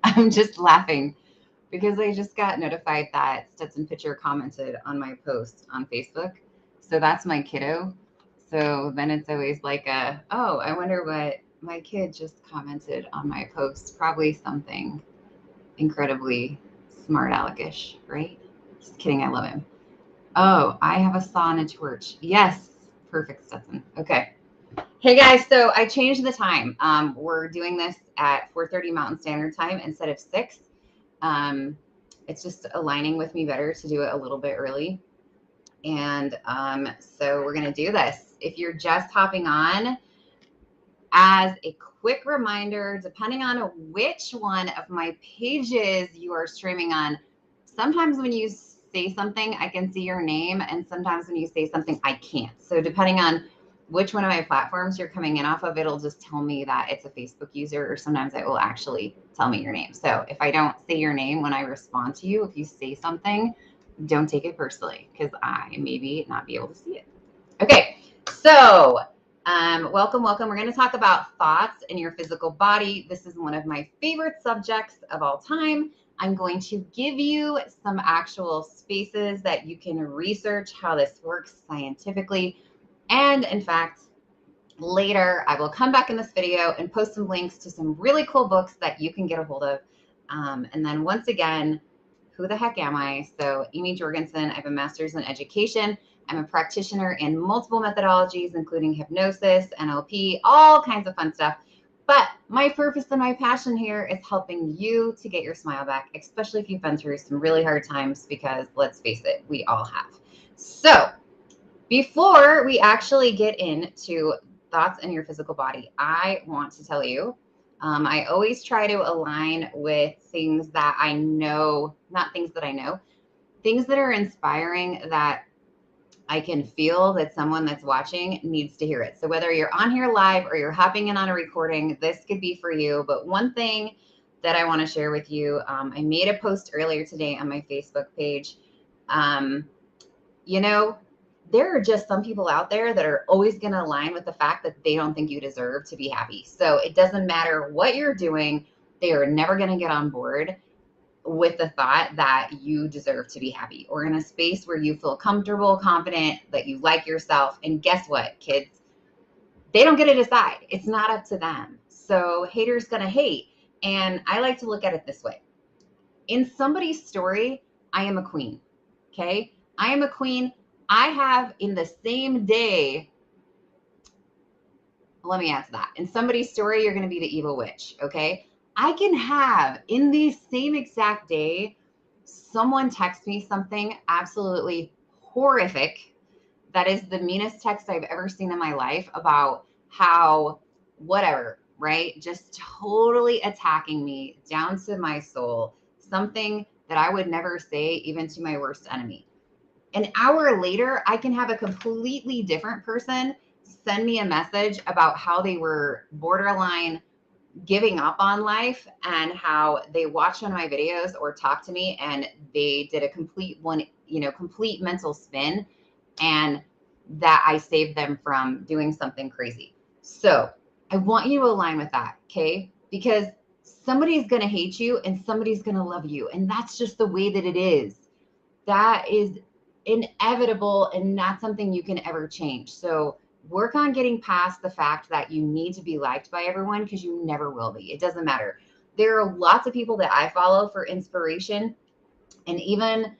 I'm just laughing because I just got notified that Stetson Pitcher commented on my post on Facebook. So that's my kiddo. So then it's always like oh, I wonder what my kid just commented on my post. Probably something incredibly smart aleckish, right? Just kidding, I love him. Oh, I have a saw and a torch. Yes, perfect, Stetson. Okay. Hey guys, so I changed the time. We're doing this at 4:30 Mountain Standard Time instead of 6. Um, it's just aligning with me better to do it a little bit early. And so we're going to do this. If you're just hopping on, as a quick reminder, depending on which one of my pages you are streaming on, sometimes when you say something, I can see your name, and sometimes when you say something, I can't. So depending on which one of my platforms you're coming in off of, it'll just tell me that it's a Facebook user, or sometimes it will actually tell me your name. So if I don't say your name when I respond to you, if you say something, don't take it personally because I maybe not be able to see it. Okay, so welcome, welcome. We're going to talk about thoughts in your physical body. This is one of my favorite subjects of all time. I'm going to give you some actual spaces that you can research how this works scientifically. And in fact, later I will come back in this video and post some links to some really cool books that you can get a hold of. And then once again, who the heck am I? So Amy Jorgensen, I have a master's in education. I'm a practitioner in multiple methodologies, including hypnosis, NLP, all kinds of fun stuff. But my purpose and my passion here is helping you to get your smile back, especially if you've been through some really hard times, because let's face it, we all have. So before we actually get into thoughts in your physical body, I want to tell you, I always try to align with things that I know, not things that I know, things that are inspiring that I can feel that someone that's watching needs to hear it. So whether you're on here live or you're hopping in on a recording, this could be for you. But one thing that I want to share with you, I made a post earlier today on my Facebook page. You know, there are just some people out there that are always going to align with the fact that they don't think you deserve to be happy. So it doesn't matter what you're doing, they are never going to get on board with the thought that you deserve to be happy, or in a space where you feel comfortable, confident, that you like yourself. And guess what, kids? They don't get to decide. It's not up to them. So haters going to hate. And I like to look at it this way. In somebody's story, I am a queen. Okay? I am a queen. I have in the same day, let me answer that. In somebody's story, you're going to be the evil witch. Okay? I can have in the same exact day, someone text me something absolutely horrific. That is the meanest text I've ever seen in my life about how, whatever, right? Just totally attacking me down to my soul. Something that I would never say even to my worst enemy. An hour later, I can have a completely different person send me a message about how they were borderline giving up on life and how they watched one of my videos or talked to me and they did a complete mental spin, and that I saved them from doing something crazy. So I want you to align with that, okay? Because somebody's going to hate you and somebody's going to love you. And that's just the way that it is. That is inevitable and not something you can ever change. So work on getting past the fact that you need to be liked by everyone, because you never will be. It doesn't matter. There are lots of people that I follow for inspiration, and even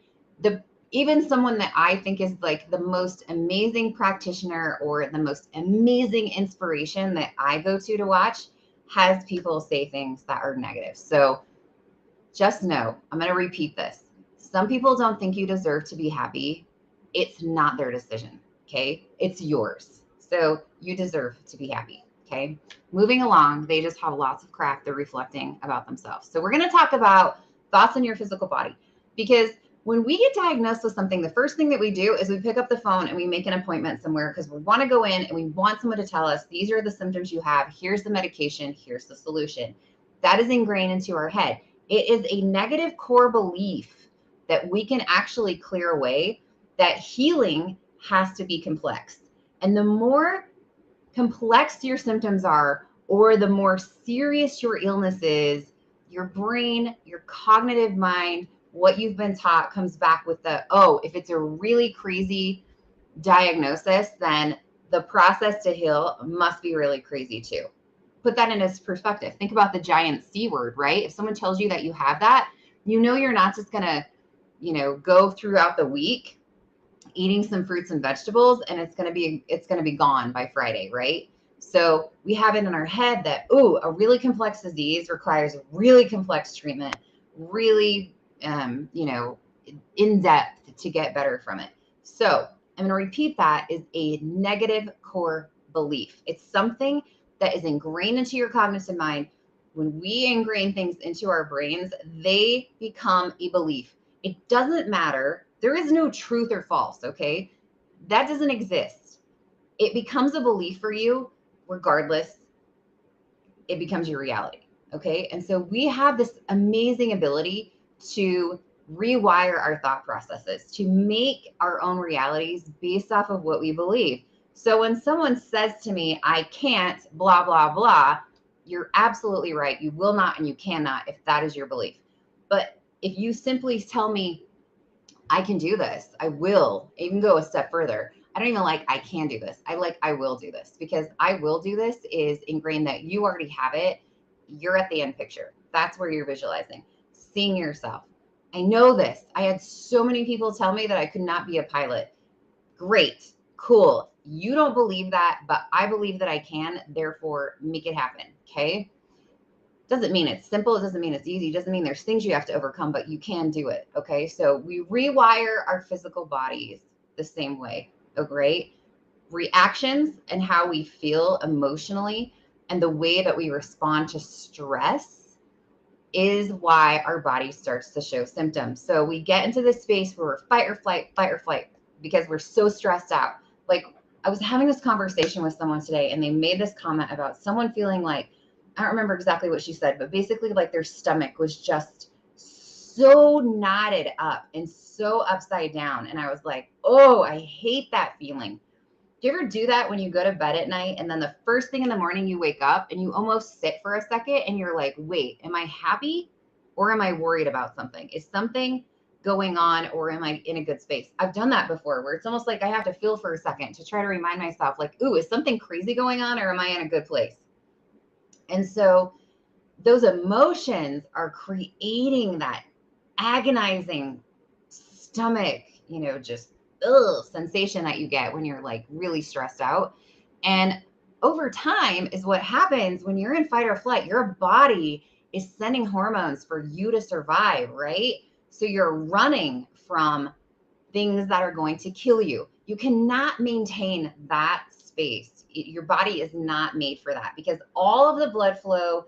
someone that I think is like the most amazing practitioner or the most amazing inspiration that I go to watch has people say things that are negative. So just know, I'm going to repeat this. Some people don't think you deserve to be happy. It's not their decision, okay? It's yours. So you deserve to be happy, okay? Moving along, they just have lots of crap they're reflecting about themselves. So we're going to talk about thoughts in your physical body, because when we get diagnosed with something, the first thing that we do is we pick up the phone and we make an appointment somewhere because we want to go in and we want someone to tell us, these are the symptoms you have. Here's the medication. Here's the solution. That is ingrained into our head. It is a negative core belief that we can actually clear away, that healing has to be complex. And the more complex your symptoms are, or the more serious your illness is, your brain, your cognitive mind, what you've been taught comes back with the, oh, if it's a really crazy diagnosis, then the process to heal must be really crazy too. Put that in its perspective. Think about the giant C word, right? If someone tells you that you have that, you know you're not just going to, go throughout the week eating some fruits and vegetables and it's going to be gone by Friday, right? So we have it in our head that, a really complex disease requires really complex treatment, really, in depth to get better from it. So I'm going to repeat that is a negative core belief. It's something that is ingrained into your cognitive mind. When we ingrain things into our brains, they become a belief. It doesn't matter. There is no truth or false, okay? That doesn't exist. It becomes a belief for you regardless. It becomes your reality, okay? And so we have this amazing ability to rewire our thought processes, to make our own realities based off of what we believe. So when someone says to me, I can't, blah, blah, blah, you're absolutely right. You will not and you cannot if that is your belief. But if you simply tell me, I can do this, I will even go a step further. I don't even like I can do this. I like I will do this, because I will do this is ingrained that you already have it. You're at the end picture. That's where you're visualizing, seeing yourself. I know this. I had so many people tell me that I could not be a pilot. Great, cool. You don't believe that, but I believe that I can, therefore make it happen. Okay. Doesn't mean it's simple. It doesn't mean it's easy. It doesn't mean there's things you have to overcome, but you can do it. Okay. So we rewire our physical bodies the same way. Okay. Reactions and how we feel emotionally and the way that we respond to stress is why our body starts to show symptoms. So we get into this space where we're fight or flight, because we're so stressed out. Like, I was having this conversation with someone today and they made this comment about someone feeling like, I don't remember exactly what she said, but basically like their stomach was just so knotted up and so upside down. And I was like, oh, I hate that feeling. Do you ever do that when you go to bed at night and then the first thing in the morning you wake up and you almost sit for a second and you're like, wait, am I happy or am I worried about something? Is something going on or am I in a good space? I've done that before where it's almost like I have to feel for a second to try to remind myself like, ooh, is something crazy going on or am I in a good place? And so those emotions are creating that agonizing stomach, just sensation that you get when you're like really stressed out. And over time is what happens when you're in fight or flight. Your body is sending hormones for you to survive, right? So you're running from things that are going to kill you. You cannot maintain that space. Your body is not made for that, because all of the blood flow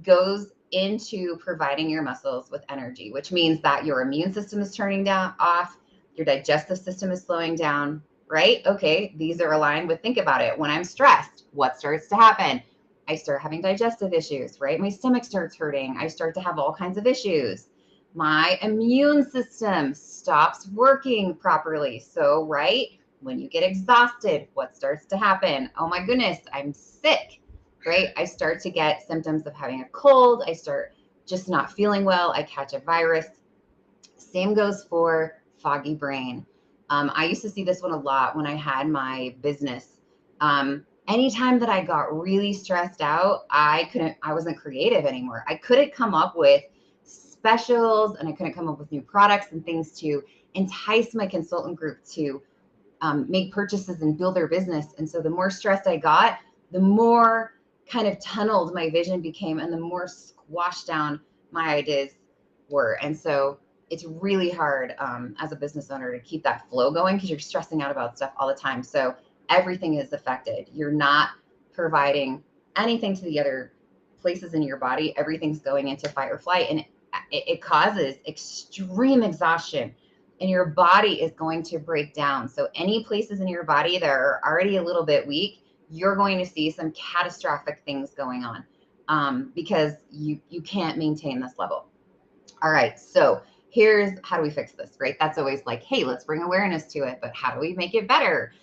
goes into providing your muscles with energy, which means that your immune system is turning down off, your digestive system is slowing down, right? Okay, these are aligned with, think about it. When I'm stressed, what starts to happen? I start having digestive issues, right? My stomach starts hurting. I start to have all kinds of issues. My immune system stops working properly. So, right, when you get exhausted, what starts to happen? Oh my goodness, I'm sick. Right? I start to get symptoms of having a cold. I start just not feeling well. I catch a virus. Same goes for foggy brain. I used to see this one a lot when I had my business. Anytime that I got really stressed out, I wasn't creative anymore. I couldn't come up with specials and I couldn't come up with new products and things to entice my consultant group to make purchases and build their business. And so the more stressed I got, the more kind of tunneled my vision became and the more squashed down my ideas were. And so it's really hard as a business owner to keep that flow going because you're stressing out about stuff all the time. So everything is affected. You're not providing anything to the other places in your body. Everything's going into fight or flight, and it causes extreme exhaustion and your body is going to break down. So any places in your body that are already a little bit weak, you're going to see some catastrophic things going on because you can't maintain this level. All right, so here's how do we fix this, right? That's always like, hey, let's bring awareness to it, but how do we make it better?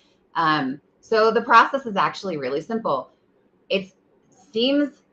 So the process is actually really simple. It seems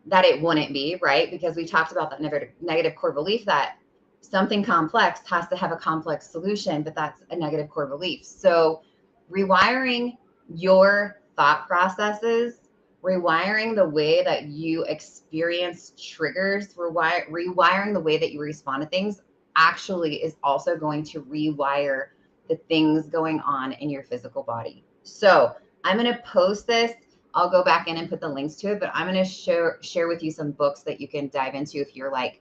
that it wouldn't be, right? Because we talked about that negative core belief that something complex has to have a complex solution, but that's a negative core belief. So rewiring your thought processes, rewiring the way that you experience triggers, rewiring the way that you respond to things actually is also going to rewire the things going on in your physical body. So I'm going to post this. I'll go back in and put the links to it, but I'm going to share with you some books that you can dive into if you're like,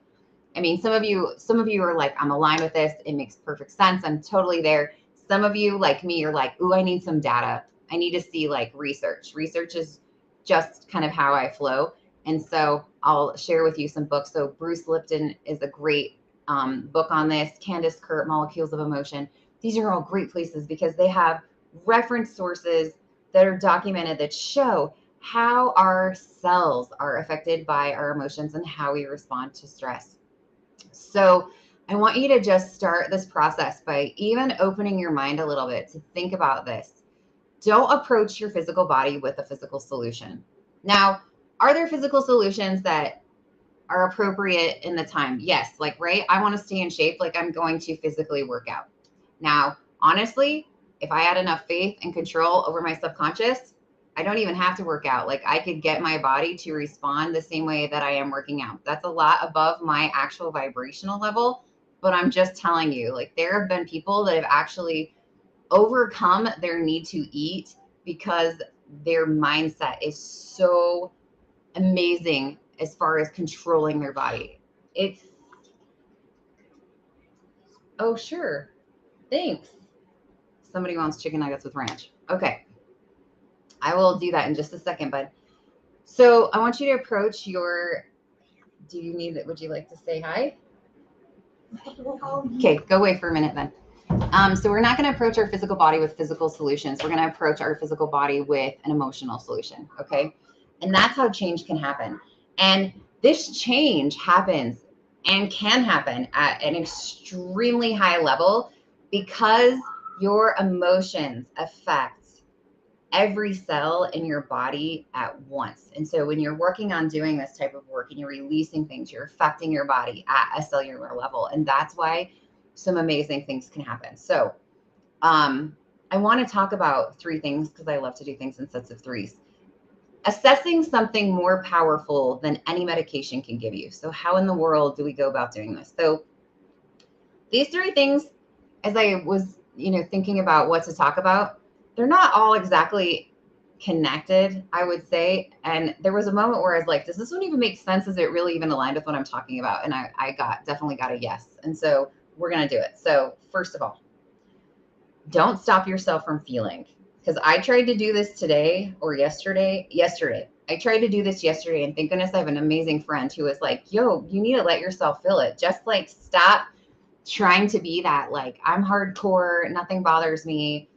I mean, some of you are like, I'm aligned with this. It makes perfect sense. I'm totally there. Some of you, like me, you're like, ooh, I need some data. I need to see like research. Research is just kind of how I flow. And so I'll share with you some books. So Bruce Lipton is a great book on this. Candace Kurt, Molecules of Emotion. These are all great places because they have reference sources that are documented that show how our cells are affected by our emotions and how we respond to stress. So I want you to just start this process by even opening your mind a little bit to think about this. Don't approach your physical body with a physical solution. Now, are there physical solutions that are appropriate in the time? Yes, like, right, I want to stay in shape, like I'm going to physically work out. Now, honestly, if I had enough faith and control over my subconscious, I don't even have to work out. Like I could get my body to respond the same way that I am working out. That's a lot above my actual vibrational level, but I'm just telling you, like there have been people that have actually overcome their need to eat because their mindset is so amazing as far as controlling their body. It's, oh, sure. Thanks. Somebody wants chicken nuggets with ranch. Okay. I will do that in just a second, bud. So I want you to approach your, would you like to say hi? Okay, go away for a minute then. So we're not going to approach our physical body with physical solutions. We're going to approach our physical body with an emotional solution. Okay. And that's how change can happen. And this change happens and can happen at an extremely high level because your emotions affect every cell in your body at once. And so when you're working on doing this type of work and you're releasing things, you're affecting your body at a cellular level. And that's why some amazing things can happen. So I want to talk about three things because I love to do things in sets of threes. Assessing something more powerful than any medication can give you. So how in the world do we go about doing this? So these three things, as I was, thinking about what to talk about, they're not all exactly connected, I would say. And there was a moment where I was like, does this one even make sense? Is it really even aligned with what I'm talking about? And I definitely got a yes. And so we're going to do it. So first of all, don't stop yourself from feeling. Because I tried to do this today or yesterday. I tried to do this yesterday, and thank goodness I have an amazing friend who was like, yo, you need to let yourself feel it. Just like stop trying to be that, like, I'm hardcore, nothing bothers me,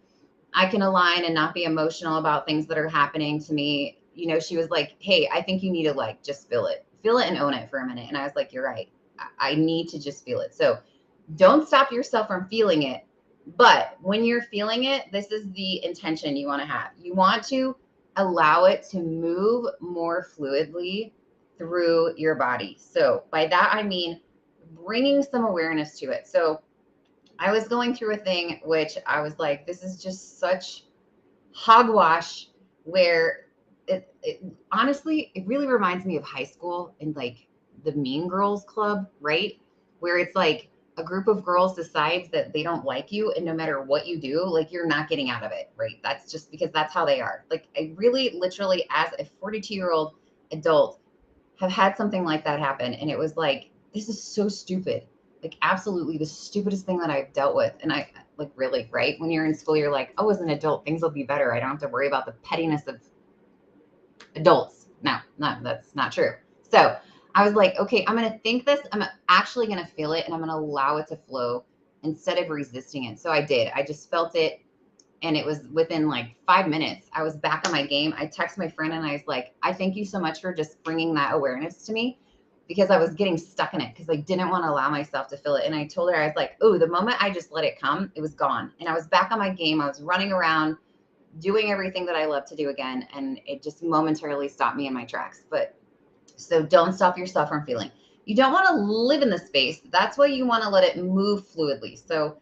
I can align and not be emotional about things that are happening to me. She was like, hey, I think you need to like just feel it and own it for a minute. And I was like, you're right. I need to just feel it. So don't stop yourself from feeling it. But when you're feeling it, this is the intention you want to have. You want to allow it to move more fluidly through your body. So by that, I mean bringing some awareness to it. So I was going through a thing which I was like, this is just such hogwash, where it honestly, it really reminds me of high school and like the Mean Girls Club, right? Where it's like a group of girls decides that they don't like you, and no matter what you do, like you're not getting out of it, right? That's just because that's how they are. Like I really literally, as a 42-year-old adult, have had something like that happen. And it was like, this is so stupid. Like absolutely the stupidest thing that I've dealt with. And I like, really, right? When you're in school, you're like, oh, as an adult, things will be better. I don't have to worry about the pettiness of adults. No, that's not true. So I was like, okay, I'm going to think this. I'm actually going to feel it, and I'm going to allow it to flow instead of resisting it. So I did. I just felt it. And it was within like 5 minutes, I was back on my game. I texted my friend and I was like, I thank you so much for just bringing that awareness to me, because I was getting stuck in it because I didn't want to allow myself to feel it. And I told her, I was like, oh, the moment I just let it come, it was gone. And I was back on my game. I was running around doing everything that I love to do again. And it just momentarily stopped me in my tracks. But So don't stop yourself from feeling. You don't want to live in the space. That's why you want to let it move fluidly. So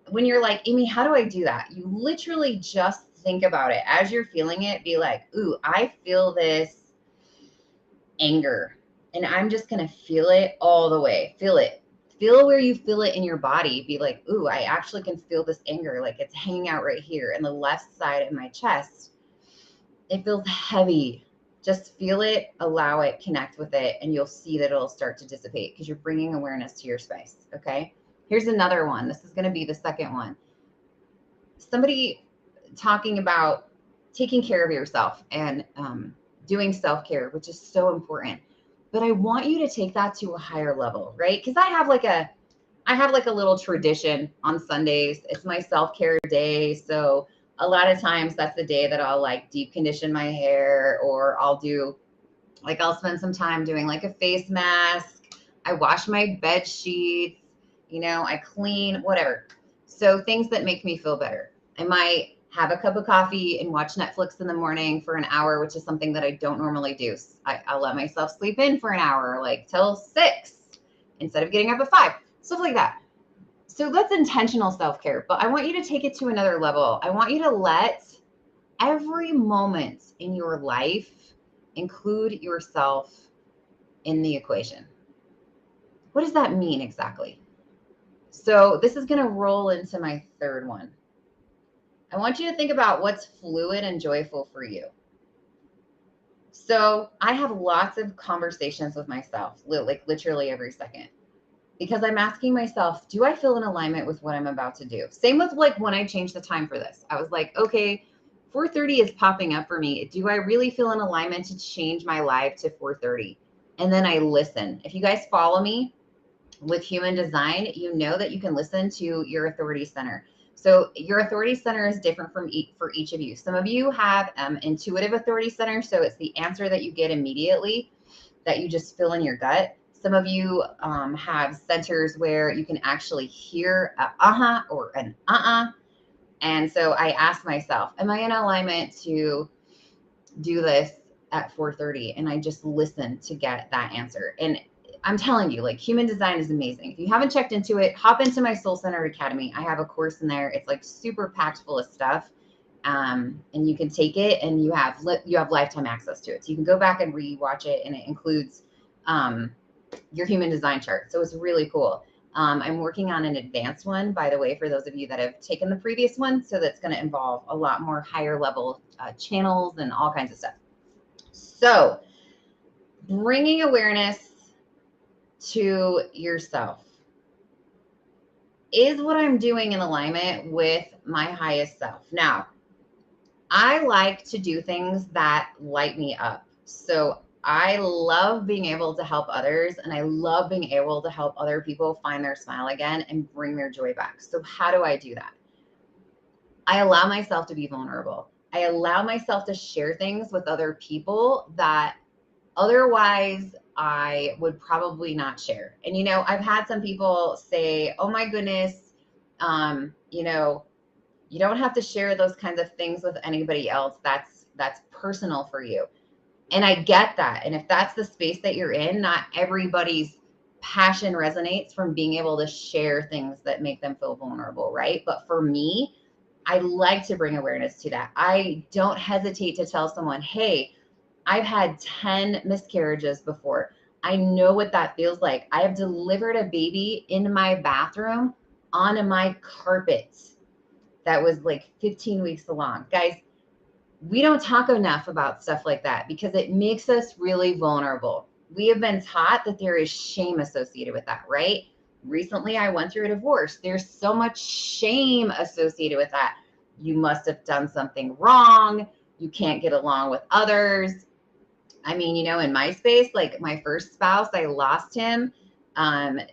when you're like, Amy, how do I do that? You literally just think about it as you're feeling it. Be like, ooh, I feel this anger, and I'm just going to feel it all the way. Feel it. Feel where you feel it in your body. Be like, ooh, I actually can feel this anger. Like it's hanging out right here in the left side of my chest. It feels heavy. Just feel it, allow it, connect with it, and you'll see that it'll start to dissipate because you're bringing awareness to your space. Okay. Here's another one. This is going to be the second one. Somebody talking about taking care of yourself and doing self-care, which is so important. But I want you to take that to a higher level, right? Because I have like a little tradition on Sundays. It's my self-care day. So a lot of times that's the day that I'll like deep condition my hair, or I'll spend some time doing like a face mask. I wash my bed sheets, I clean, whatever. So things that make me feel better. I might have a cup of coffee and watch Netflix in the morning for an hour, which is something that I don't normally do. I'll let myself sleep in for an hour, like till 6 instead of getting up at 5, stuff like that. So that's intentional self-care, but I want you to take it to another level. I want you to let every moment in your life include yourself in the equation. What does that mean exactly? So this is going to roll into my third one. I want you to think about what's fluid and joyful for you. So I have lots of conversations with myself, like literally every second, because I'm asking myself, do I feel in alignment with what I'm about to do? Same with like when I changed the time for this. I was like, okay, 4:30 is popping up for me. Do I really feel in alignment to change my life to 4:30? And then I listen. If you guys follow me with human design, you know that you can listen to your authority center. So your authority center is different for each of you. Some of you have intuitive authority center. So it's the answer that you get immediately that you just feel in your gut. Some of you have centers where you can actually hear a uh-huh or an uh-uh. And so I ask myself, am I in alignment to do this at 4:30? And I just listen to get that answer. And I'm telling you, like, human design is amazing. If you haven't checked into it, hop into my Soul Centered Academy. I have a course in there. It's like super packed full of stuff. And you can take it and you have lifetime access to it. So you can go back and rewatch it, and it includes your human design chart. So it's really cool. I'm working on an advanced one, by the way, for those of you that have taken the previous one. So that's going to involve a lot more higher level channels and all kinds of stuff. So bringing awareness to yourself is what I'm doing in alignment with my highest self. Now, I like to do things that light me up. So I love being able to help others, and I love being able to help other people find their smile again and bring their joy back. So how do I do that? I allow myself to be vulnerable. I allow myself to share things with other people that otherwise I would probably not share. And, I've had some people say, oh my goodness, you don't have to share those kinds of things with anybody else. That's personal for you. And I get that. And if that's the space that you're in, not everybody's passion resonates from being able to share things that make them feel vulnerable, right? But for me, I like to bring awareness to that. I don't hesitate to tell someone, hey, I've had 10 miscarriages before. I know what that feels like. I have delivered a baby in my bathroom on my carpet that was like 15 weeks along. Guys, we don't talk enough about stuff like that because it makes us really vulnerable. We have been taught that there is shame associated with that, right? Recently, I went through a divorce. There's so much shame associated with that. You must have done something wrong. You can't get along with others. I mean, in my space, like my first spouse, I lost him.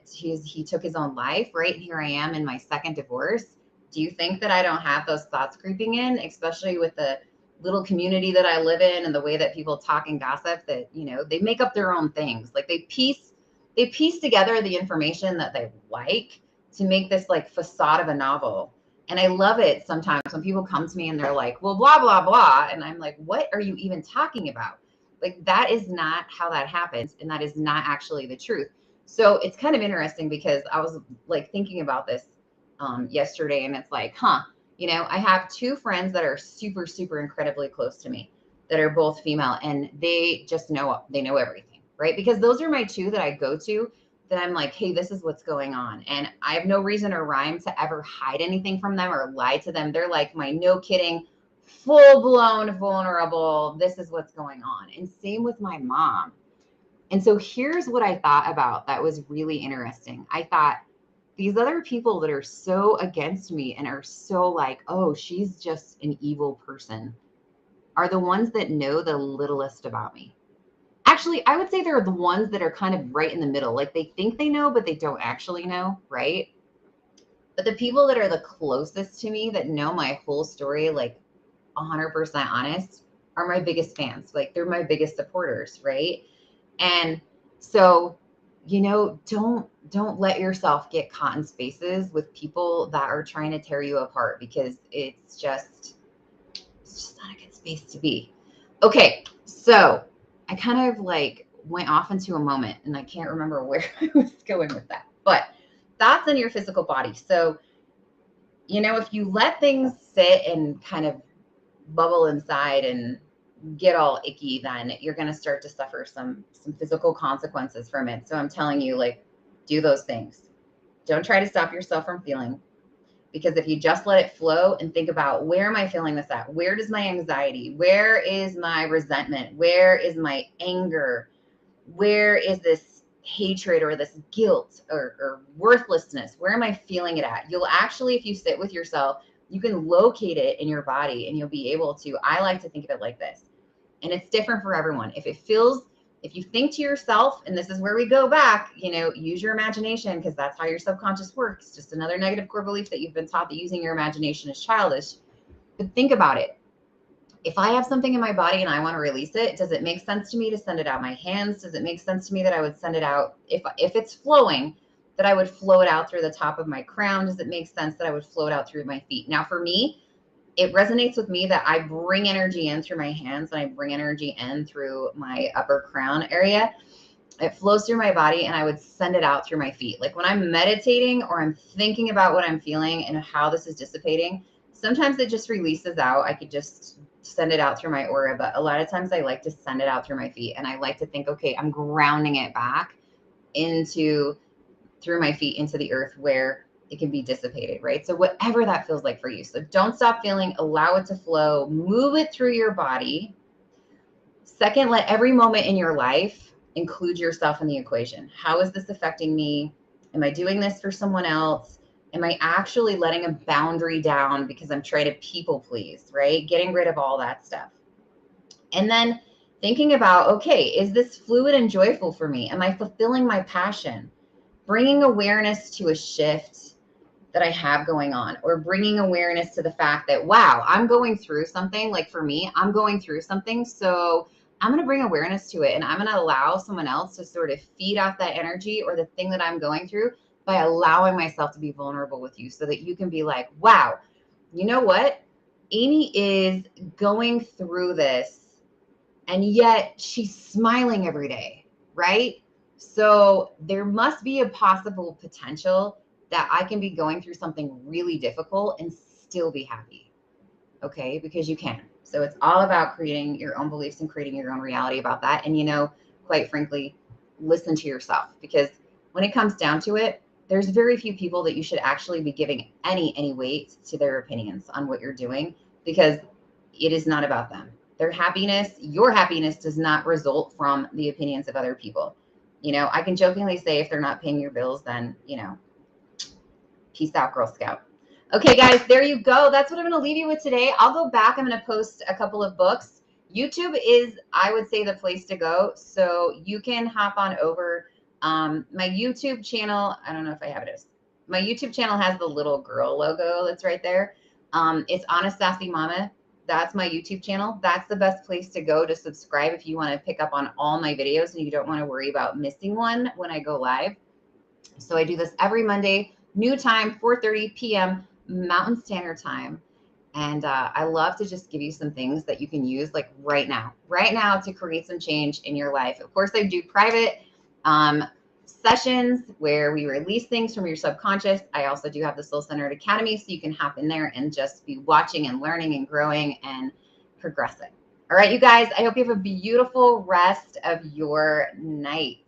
He took his own life, right? Here I am in my second divorce. Do you think that I don't have those thoughts creeping in, especially with the little community that I live in and the way that people talk and gossip that, they make up their own things. Like they piece together the information that they like to make this like facade of a novel. And I love it sometimes when people come to me and they're like, well, blah, blah, blah. And I'm like, what are you even talking about? Like that is not how that happens. And that is not actually the truth. So it's kind of interesting because I was like thinking about this yesterday, and it's like, huh, I have two friends that are super, super incredibly close to me that are both female, and they just they know everything, right? Because those are my two that I go to that I'm like, hey, this is what's going on. And I have no reason or rhyme to ever hide anything from them or lie to them. They're like my no kidding, full blown vulnerable, this is what's going on. And same with my mom. And so here's what I thought about that was really interesting. I thought these other people that are so against me and are so like, oh, she's just an evil person, are the ones that know the littlest about me. Actually, I would say they're the ones that are kind of right in the middle. Like they think they know, but they don't actually know, right? But the people that are the closest to me that know my whole story, like 100% honest, are my biggest fans. Like they're my biggest supporters, right? And so, don't let yourself get caught in spaces with people that are trying to tear you apart, because it's just not a good space to be. Okay, so I kind of like went off into a moment and I can't remember where I was going with that. But thoughts on your physical body. So, if you let things sit and kind of bubble inside and get all icky, then you're going to start to suffer some physical consequences from it. So I'm telling you, like, do those things. Don't try to stop yourself from feeling, because if you just let it flow and think about, where am I feeling this at? Where does my anxiety? Where is my resentment? Where is my anger? Where is this hatred or this guilt or worthlessness? Where am I feeling it at? You'll actually, if you sit with yourself, you can locate it in your body and you'll be able to, I like to think of it like this, and it's different for everyone. If you think to yourself, and this is where we go back, use your imagination, because that's how your subconscious works. Just another negative core belief that you've been taught, that using your imagination is childish. But think about it. If I have something in my body and I want to release it, does it make sense to me to send it out my hands? Does it make sense to me that I would send it out, if it's flowing, that I would flow it out through the top of my crown? Does it make sense that I would flow it out through my feet? Now, for me, it resonates with me that I bring energy in through my hands and I bring energy in through my upper crown area. It flows through my body and I would send it out through my feet. Like when I'm meditating or I'm thinking about what I'm feeling and how this is dissipating, sometimes it just releases out. I could just send it out through my aura, but a lot of times I like to send it out through my feet, and I like to think, okay, I'm grounding it back through my feet into the earth, where it can be dissipated, right? So whatever that feels like for you. So don't stop feeling, allow it to flow, move it through your body. Second, let every moment in your life include yourself in the equation. How is this affecting me? Am I doing this for someone else? Am I actually letting a boundary down because I'm trying to people please, right? Getting rid of all that stuff. And then thinking about, okay, is this fluid and joyful for me? Am I fulfilling my passion? Bringing awareness to a shift that I have going on, or bringing awareness to the fact that, wow, I'm going through something. Like for me, I'm going through something. So I'm going to bring awareness to it, and I'm going to allow someone else to sort of feed off that energy or the thing that I'm going through, by allowing myself to be vulnerable with you, so that you can be like, wow, you know what? Amy is going through this, and yet she's smiling every day, right? So there must be a possible potential that I can be going through something really difficult and still be happy. Okay, because you can. So it's all about creating your own beliefs and creating your own reality about that. And quite frankly, listen to yourself, because when it comes down to it, there's very few people that you should actually be giving any weight to their opinions on what you're doing, because it is not about them. Their happiness, your happiness, does not result from the opinions of other people. I can jokingly say, if they're not paying your bills, then, peace out, Girl Scout. Okay, guys, there you go. That's what I'm going to leave you with today. I'll go back. I'm going to post a couple of books. YouTube is, I would say, the place to go. So you can hop on over. My YouTube channel, I don't know if I have it. My YouTube channel has the little girl logo that's right there. It's Honest Sassy Mama. That's my YouTube channel. That's the best place to go to subscribe if you want to pick up on all my videos and you don't want to worry about missing one when I go live. So I do this every Monday, new time, 4:30 p.m. Mountain Standard Time. And I love to just give you some things that you can use like right now to create some change in your life. Of course, I do private sessions where we release things from your subconscious. I also do have the Soul Centered Academy, so you can hop in there and just be watching and learning and growing and progressing. All right, you guys, I hope you have a beautiful rest of your night.